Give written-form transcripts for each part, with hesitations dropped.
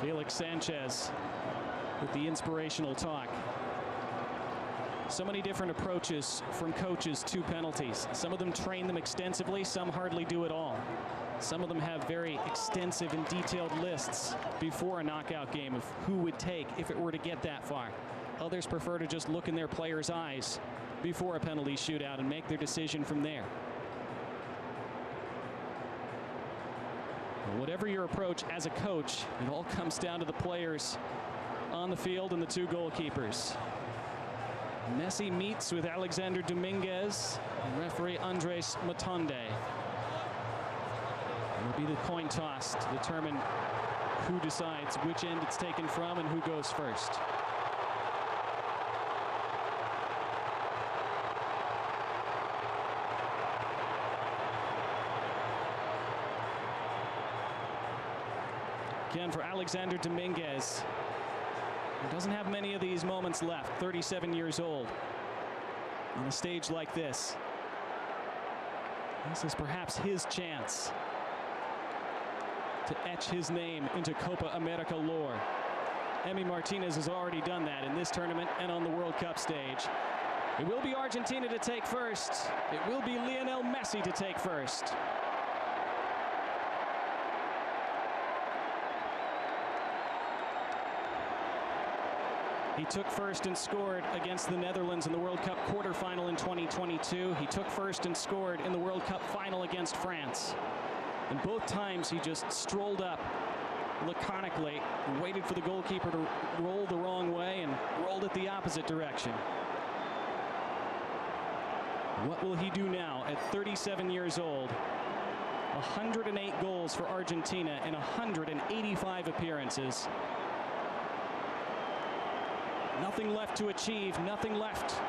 Felix Sanchez with the inspirational talk. So many different approaches from coaches to penalties. Some of them train them extensively, some hardly do it all. Some of them have very extensive and detailed lists before a knockout game of who would take if it were to get that far. Others prefer to just look in their players' eyes before a penalty shootout and make their decision from there. Whatever your approach as a coach, it all comes down to the players on the field and the two goalkeepers. Messi meets with Alexander Dominguez and referee Andres Matonde. It will be the coin toss to determine who decides which end it's taken from and who goes first. Again for Alexander Dominguez. He doesn't have many of these moments left, 37 years old. On a stage like this. This is perhaps his chance to etch his name into Copa America lore. Emi Martinez has already done that in this tournament and on the World Cup stage. It will be Argentina to take first. It will be Lionel Messi to take first. He took first and scored against the Netherlands in the World Cup quarterfinal in 2022. He took first and scored in the World Cup final against France. And both times he just strolled up laconically, waited for the goalkeeper to roll the wrong way and rolled it the opposite direction. What will he do now at 37 years old? 108 goals for Argentina in 185 appearances. Nothing left to achieve, nothing left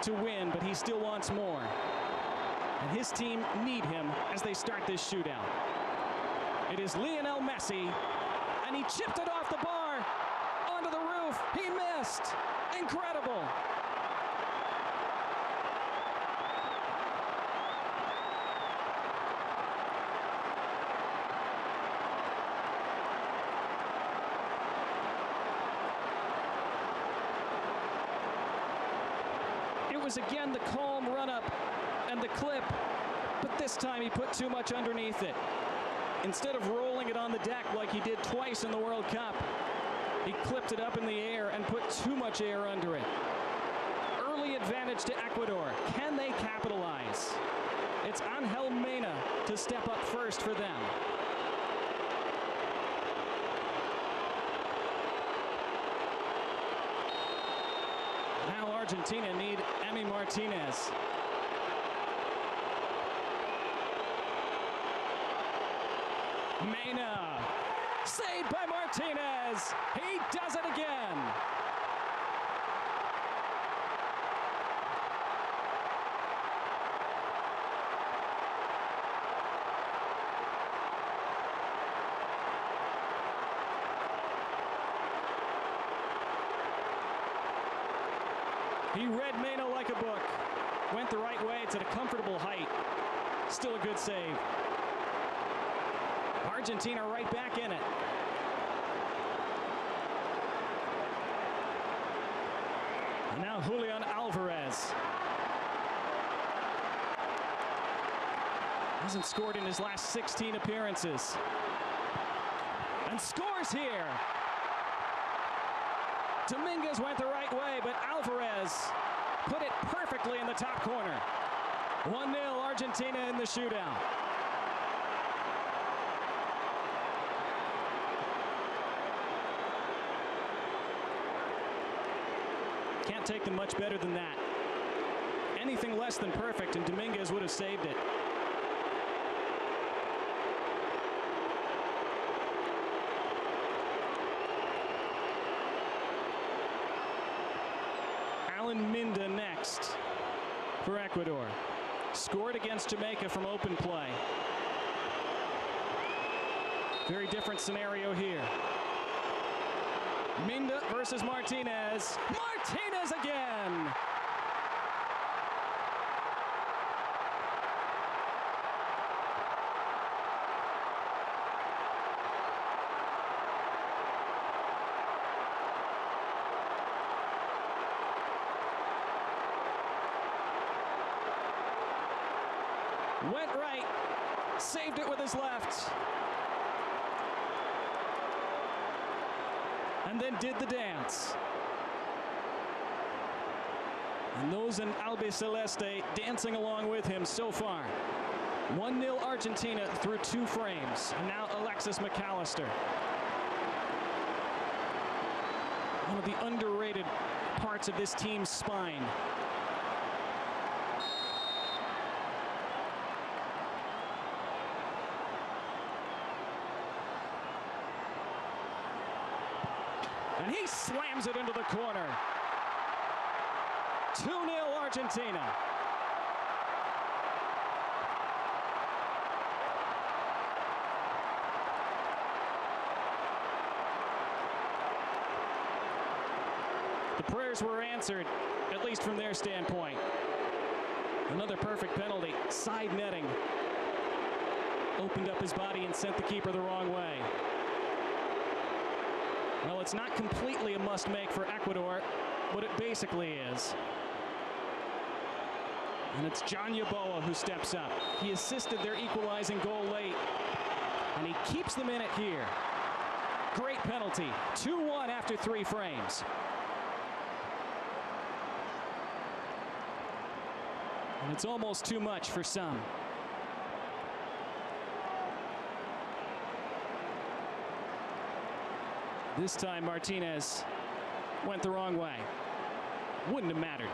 to win, but he still wants more. And his team need him as they start this shootout. It is Lionel Messi, and he chipped it off the bar onto the roof. He missed. Incredible. Again, the calm run-up and the clip, but this time he put too much underneath it. Instead of rolling it on the deck like he did twice in the World Cup, he clipped it up in the air and put too much air under it. Early advantage to Ecuador. Can they capitalize? It's Angel Mena to step up first for them. Now Argentina need Emi Martinez. Mena, saved by Martinez. He does it again. He read Mena like a book. Went the right way. It's at a comfortable height. Still a good save. Argentina right back in it. And now Julian Alvarez. Hasn't scored in his last 16 appearances. And scores here. Dominguez went the right way, but Alvarez put it perfectly in the top corner. 1-0 Argentina in the shootout. Can't take them much better than that. Anything less than perfect, and Dominguez would have saved it. Minda next for Ecuador. Scored against Jamaica from open play. Very different scenario here. Minda versus Martinez. Martinez again! Went right, saved it with his left, and then did the dance. And those in Albiceleste dancing along with him so far. 1-0 Argentina through 2 frames. And now Alexis McAllister. One of the underrated parts of this team's spine. And he slams it into the corner. 2-0 Argentina. The prayers were answered, at least from their standpoint. Another perfect penalty, side netting. Opened up his body and sent the keeper the wrong way. Well, it's not completely a must-make for Ecuador, but it basically is. And it's John Yeboah who steps up. He assisted their equalizing goal late, and he keeps them in it here. Great penalty. 2-1 after 3 frames. And it's almost too much for some. This time Martinez went the wrong way. Wouldn't have mattered.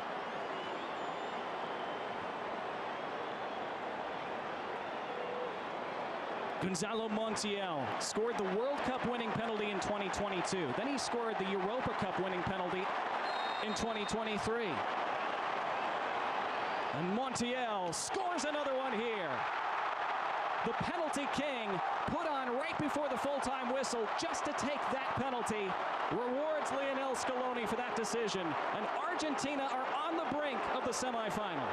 Gonzalo Montiel scored the World Cup winning penalty in 2022. Then he scored the Europa Cup winning penalty in 2023. And Montiel scores another one here. The penalty king put on right before the full-time whistle just to take that penalty. Rewards Lionel Scaloni for that decision. And Argentina are on the brink of the semifinal.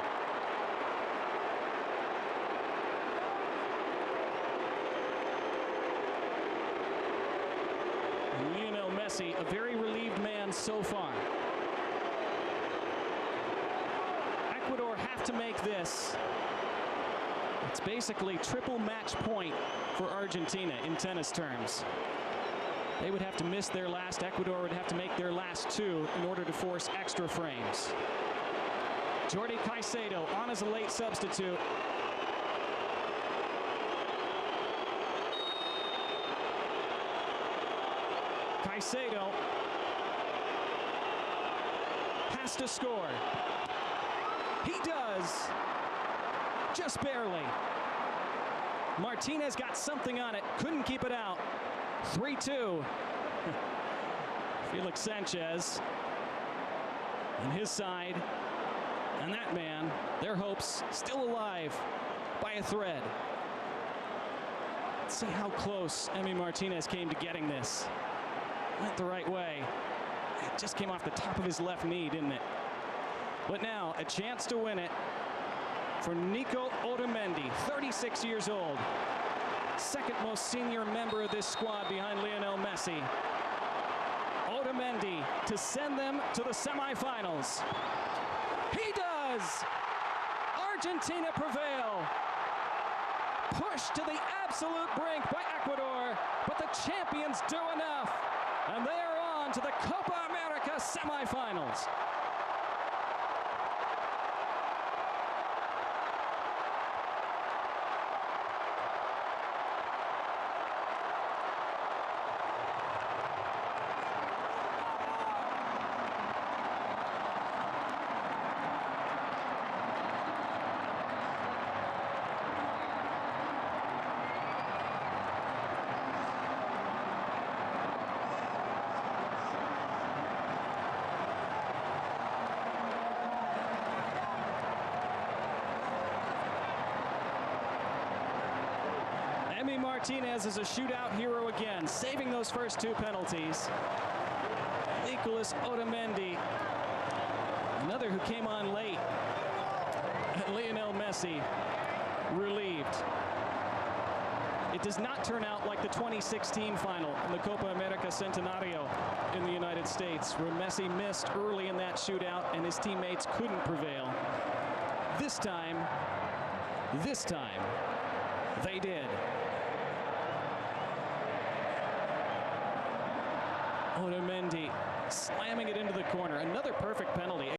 And Lionel Messi, a very relieved man so far. Ecuador have to make this. It's basically triple match point for Argentina in tennis terms. They would have to miss their last. Ecuador would have to make their last 2 in order to force extra frames. Jordi Caicedo on as a late substitute. Caicedo has to score. He does. Just barely. Martinez got something on it, couldn't keep it out. 3-2. Felix Sanchez and his side, and that man, their hopes still alive by a thread. Let's see how close Emi Martinez came to getting this. Went the right way. It just came off the top of his left knee, didn't it? But now, a chance to win it for Nico Otamendi, 36 years old. Second most senior member of this squad behind Lionel Messi. Otamendi to send them to the semifinals. He does! Argentina prevail. Pushed to the absolute brink by Ecuador, but the champions do enough. And they are on to the Copa America semifinals. Emi Martinez is a shootout hero again, saving those first 2 penalties. Nicolas Otamendi, another who came on late. And Lionel Messi, relieved. It does not turn out like the 2016 final in the Copa America Centenario in the United States, where Messi missed early in that shootout and his teammates couldn't prevail. This time, This time, they did. Otamendi slamming it into the corner. Another perfect penalty.